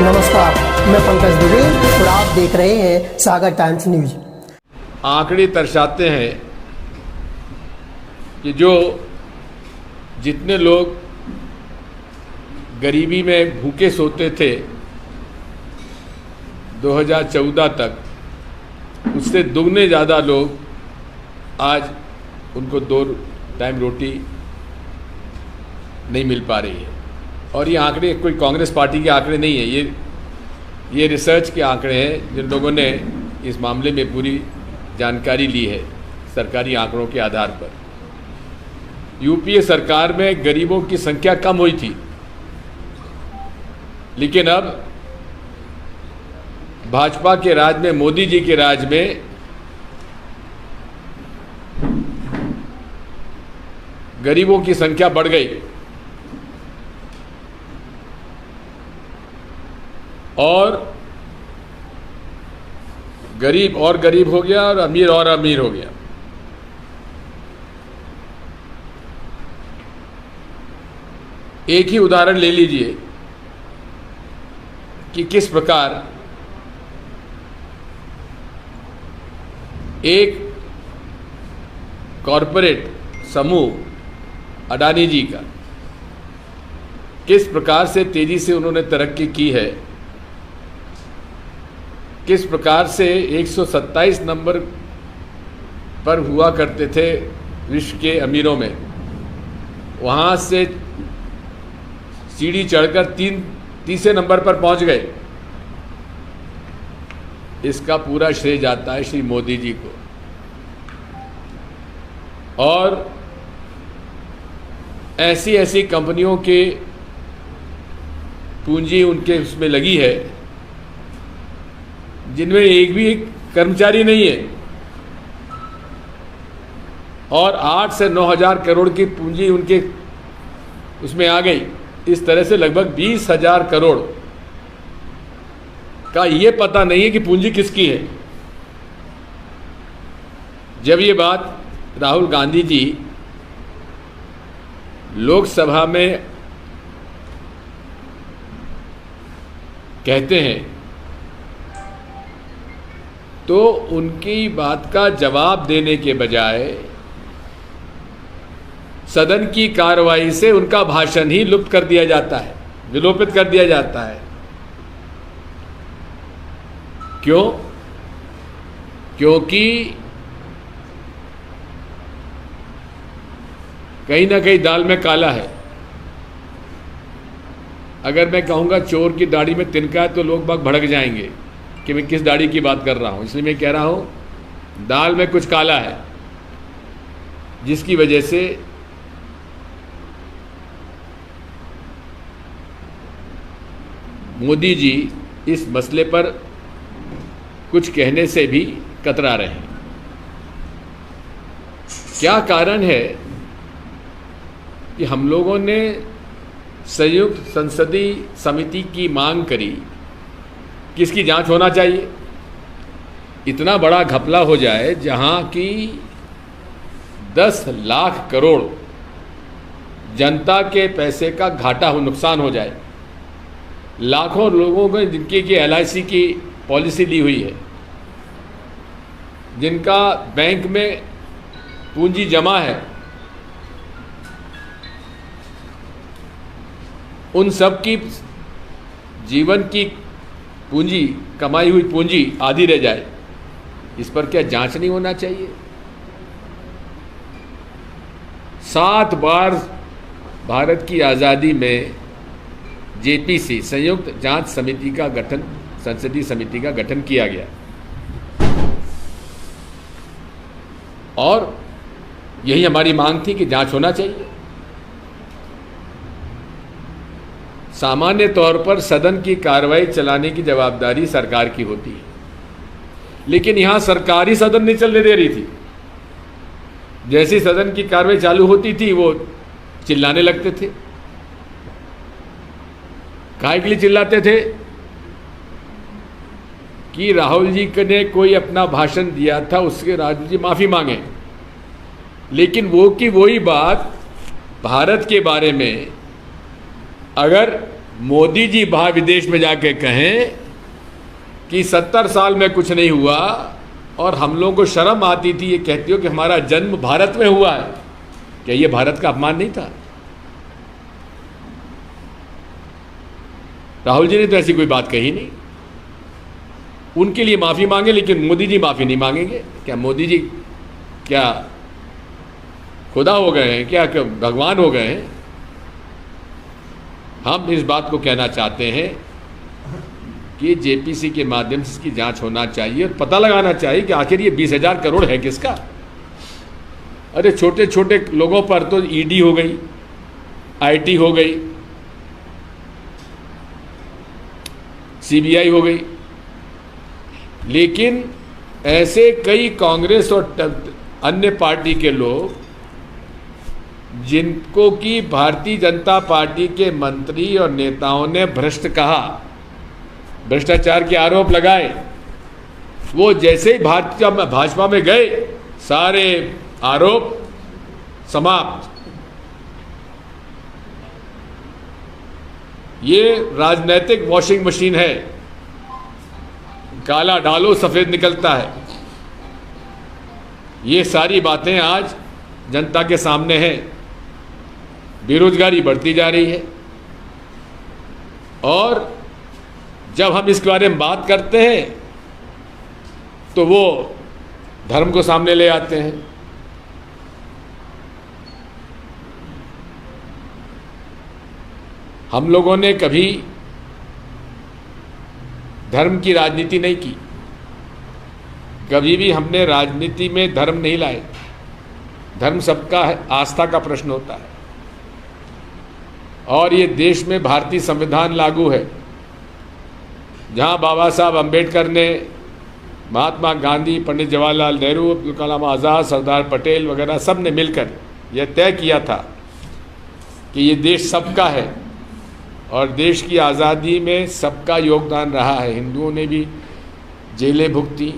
नमस्कार, मैं पंकज दुबे और आप देख रहे हैं सागर टाइम्स न्यूज। आंकड़े दर्शाते हैं कि जितने लोग गरीबी में भूखे सोते थे 2014 तक, उससे दुगने ज़्यादा लोग आज उनको 2 टाइम रोटी नहीं मिल पा रही है। और ये आंकड़े कोई कांग्रेस पार्टी के आंकड़े नहीं है, ये रिसर्च के आंकड़े हैं जिन लोगों ने इस मामले में पूरी जानकारी ली है सरकारी आंकड़ों के आधार पर। यूपीए सरकार में गरीबों की संख्या कम हुई थी, लेकिन अब भाजपा के राज में, मोदी जी के राज में गरीबों की संख्या बढ़ गई और गरीब और गरीब हो गया और अमीर हो गया। एक ही उदाहरण ले लीजिए कि किस प्रकार एक कॉरपोरेट समूह अडानी जी का किस प्रकार से तेजी से उन्होंने तरक्की की है, किस प्रकार से 127 नंबर पर हुआ करते थे विश्व के अमीरों में, वहाँ से सीढ़ी चढ़कर तीसरे नंबर पर पहुँच गए। इसका पूरा श्रेय जाता है श्री मोदी जी को। और ऐसी ऐसी कंपनियों के पूंजी उनके उसमें लगी है जिनमें एक भी कर्मचारी नहीं है, और 8 से 9 हजार करोड़ की पूंजी उनके उसमें आ गई। इस तरह से लगभग 20,000 करोड़ का ये पता नहीं है कि पूंजी किसकी है। जब ये बात राहुल गांधी जी लोकसभा में कहते हैं तो उनकी बात का जवाब देने के बजाय सदन की कार्रवाई से उनका भाषण ही लुप्त कर दिया जाता है, विलोपित कर दिया जाता है। क्यों? क्योंकि कहीं ना कहीं दाल में काला है। अगर मैं कहूँगा चोर की दाढ़ी में तिनका है तो लोग बाग भड़क जाएंगे कि मैं किस दाढ़ी की बात कर रहा हूँ। इसलिए मैं कह रहा हूँ दाल में कुछ काला है, जिसकी वजह से मोदी जी इस मसले पर कुछ कहने से भी कतरा रहे हैं। क्या कारण है कि हम लोगों ने संयुक्त संसदीय समिति की मांग करी कि इसकी जांच होना चाहिए। इतना बड़ा घपला हो जाए जहां की 10 लाख करोड़ जनता के पैसे का घाटा हो, नुकसान हो जाए। लाखों लोगों को जिनकी LIC की पॉलिसी ली हुई है, जिनका बैंक में पूंजी जमा है, उन सब की जीवन की पूंजी, कमाई हुई पूंजी आधी रह जाए। इस पर क्या जांच नहीं होना चाहिए? 7 बार भारत की आज़ादी में JPC संयुक्त जांच समिति का गठन, संसदीय समिति का गठन किया गया और यही हमारी मांग थी कि जांच होना चाहिए। सामान्य तौर पर सदन की कार्रवाई चलाने की जवाबदारी सरकार की होती है, लेकिन यहां सरकार ही सदन नहीं चलने दे रही थी। जैसी सदन की कार्रवाई चालू होती थी वो चिल्लाने लगते थे। काहे के लिए चिल्लाते थे? कि राहुल जी ने कोई अपना भाषण दिया था, उसके राहुल जी माफ़ी मांगे। लेकिन वो की वही बात भारत के बारे में अगर मोदी जी बाहर विदेश में जाके कहें कि 70 साल में कुछ नहीं हुआ और हम लोगों को शर्म आती थी ये कहती हो कि हमारा जन्म भारत में हुआ है, क्या ये भारत का अपमान नहीं था? राहुल जी ने तो ऐसी कोई बात कही नहीं। उनके लिए माफ़ी मांगे, लेकिन मोदी जी माफ़ी नहीं मांगेंगे। क्या मोदी जी क्या खुदा हो गए हैं? क्या भगवान हो गए हैं? हम इस बात को कहना चाहते हैं कि जेपीसी के माध्यम से इसकी जांच होना चाहिए और पता लगाना चाहिए कि आखिर ये 20,000 करोड़ है किसका। अरे छोटे छोटे लोगों पर तो ईडी हो गई, आईटी हो गई, सीबीआई हो गई, लेकिन ऐसे कई कांग्रेस और अन्य पार्टी के लोग जिनको कि भारतीय जनता पार्टी के मंत्री और नेताओं ने भ्रष्ट कहा, भ्रष्टाचार के आरोप लगाए, वो जैसे ही भाजपा में गए सारे आरोप समाप्त। ये राजनीतिक वॉशिंग मशीन है, काला डालो सफेद निकलता है। ये सारी बातें आज जनता के सामने हैं। बेरोजगारी बढ़ती जा रही है और जब हम इसके बारे में बात करते हैं तो वो धर्म को सामने ले आते हैं। हम लोगों ने कभी धर्म की राजनीति नहीं की, कभी भी हमने राजनीति में धर्म नहीं लाए। धर्म सबका है, आस्था का प्रश्न होता है। और ये देश में भारतीय संविधान लागू है, जहाँ बाबा साहब अम्बेडकर ने, महात्मा गांधी, पंडित जवाहरलाल नेहरू, अब्दुल कलाम आज़ाद, सरदार पटेल वगैरह सब ने मिलकर यह तय किया था कि ये देश सबका है और देश की आज़ादी में सबका योगदान रहा है। हिंदुओं ने भी जेलें भुगती,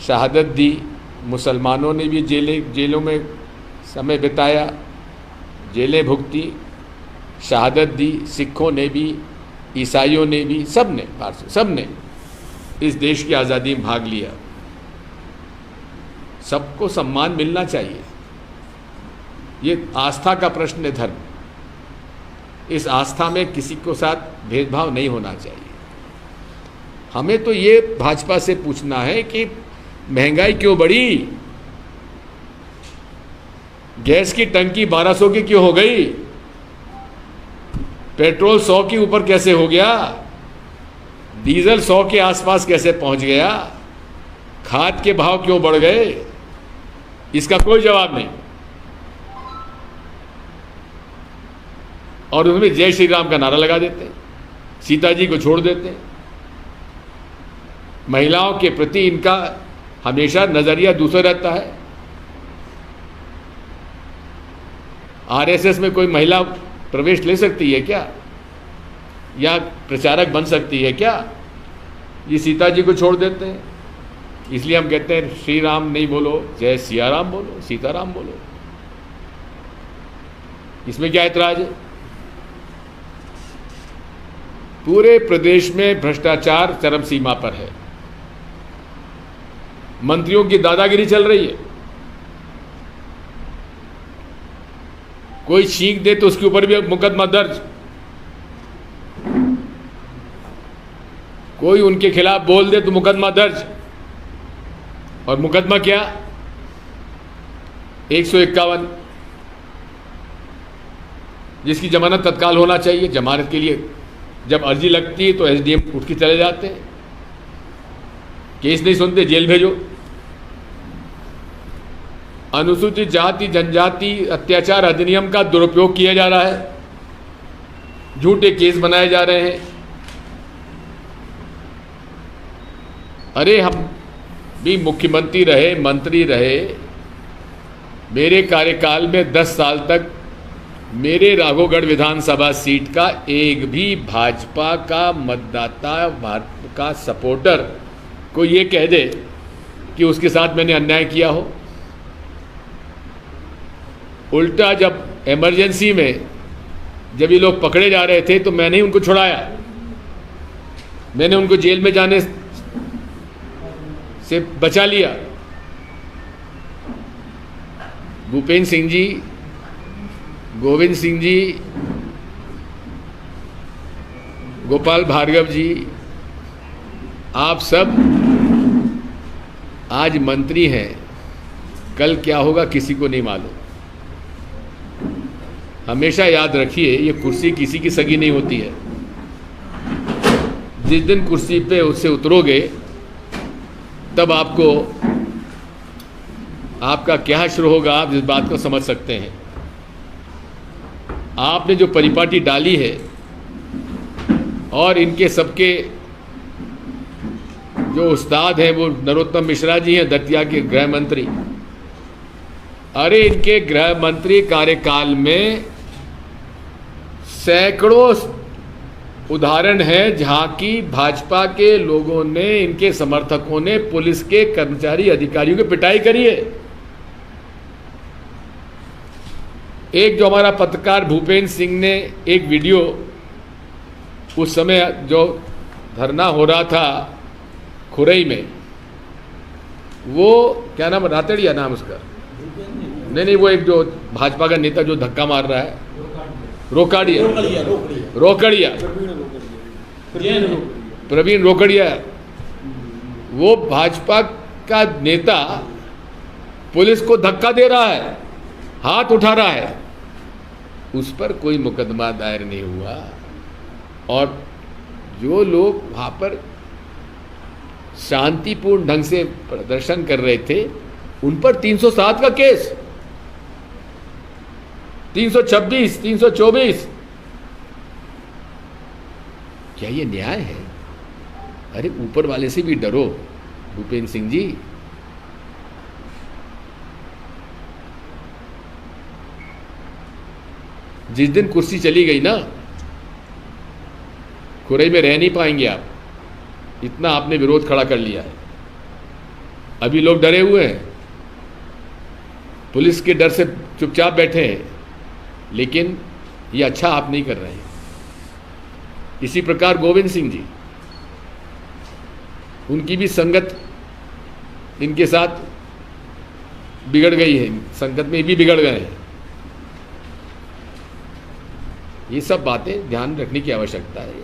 शहादत दी, मुसलमानों ने भी जेलों में समय बिताया, जेलें भुगती, शहादत दी, सिखों ने भी, ईसाइयों ने भी, सब ने इस देश की आज़ादी में भाग लिया। सबको सम्मान मिलना चाहिए। ये आस्था का प्रश्न है, धर्म। इस आस्था में किसी को साथ भेदभाव नहीं होना चाहिए। हमें तो ये भाजपा से पूछना है कि महंगाई क्यों बढ़ी? गैस की टंकी 1200 की क्यों हो गई? पेट्रोल 100 के ऊपर कैसे हो गया? डीजल 100 के आसपास कैसे पहुंच गया? खाद के भाव क्यों बढ़ गए? इसका कोई जवाब नहीं। और उसमें जय श्री राम का नारा लगा देते हैं, सीता जी को छोड़ देते हैं। महिलाओं के प्रति इनका हमेशा नजरिया दूसरा रहता है। आरएसएस में कोई महिला प्रवेश ले सकती है क्या? या प्रचारक बन सकती है क्या? ये सीता जी को छोड़ देते हैं। इसलिए हम कहते हैं श्री राम नहीं बोलो, जय सिया राम बोलो, सीताराम बोलो। इसमें क्या ऐतराज है? पूरे प्रदेश में भ्रष्टाचार चरम सीमा पर है। मंत्रियों की दादागिरी चल रही है। कोई छींक दे तो उसके ऊपर भी मुकदमा दर्ज, कोई उनके खिलाफ बोल दे तो मुकदमा दर्ज। और मुकदमा क्या? 151, जिसकी जमानत तत्काल होना चाहिए। जमानत के लिए जब अर्जी लगती है तो एसडीएम उठ के चले जाते हैं, केस नहीं सुनते, जेल भेजो। अनुसूचित जाति जनजाति अत्याचार अधिनियम का दुरुपयोग किया जा रहा है, झूठे केस बनाए जा रहे हैं। अरे हम भी मुख्यमंत्री रहे, मंत्री रहे, मेरे कार्यकाल में 10 साल तक मेरे राघोगढ़ विधानसभा सीट का एक भी भाजपा का मतदाता, भाजपा का सपोर्टर को ये कह दे कि उसके साथ मैंने अन्याय किया हो। उल्टा जब इमरजेंसी में जब ये लोग पकड़े जा रहे थे तो मैंने ही उनको छुड़ाया, मैंने उनको जेल में जाने से बचा लिया। भूपेंद्र सिंह जी, गोविंद सिंह जी, गोपाल भार्गव जी, आप सब आज मंत्री हैं, कल क्या होगा किसी को नहीं मालूम। हमेशा याद रखिए, ये कुर्सी किसी की सगी नहीं होती है। जिस दिन कुर्सी पे उससे उतरोगे तब आपको आपका क्या हश्र होगा, आप इस बात को समझ सकते हैं। आपने जो परिपाटी डाली है और इनके सबके जो उस्ताद हैं वो नरोत्तम मिश्रा जी हैं, दतिया के गृह मंत्री। अरे इनके गृह मंत्री कार्यकाल में सैकड़ों उदाहरण है जहां की भाजपा के लोगों ने, इनके समर्थकों ने पुलिस के कर्मचारी अधिकारियों की पिटाई करी है। एक जो हमारा पत्रकार भूपेंद्र सिंह ने एक वीडियो, उस समय जो धरना हो रहा था खुरई में, वो क्या नाम, रातड़िया नाम उसका, नहीं, वो एक जो भाजपा का नेता जो धक्का मार रहा है, रोकड़िया, प्रवीण रोकड़िया, वो भाजपा का नेता पुलिस को धक्का दे रहा है, हाथ उठा रहा है, उस पर कोई मुकदमा दायर नहीं हुआ। और जो लोग वहाँ पर शांतिपूर्ण ढंग से प्रदर्शन कर रहे थे उन पर 307 का केस, 326, 324। क्या ये न्याय है? अरे ऊपर वाले से भी डरो भूपेंद्र सिंह जी। जिस दिन कुर्सी चली गई ना, खुरई में रह नहीं पाएंगे आप, इतना आपने विरोध खड़ा कर लिया है। अभी लोग डरे हुए हैं, पुलिस के डर से चुपचाप बैठे हैं, लेकिन ये अच्छा आप नहीं कर रहे हैं। इसी प्रकार गोविंद सिंह जी, उनकी भी संगत इनके साथ बिगड़ गई है, संगत में भी बिगड़ गए हैं। ये सब बातें ध्यान रखने की आवश्यकता है।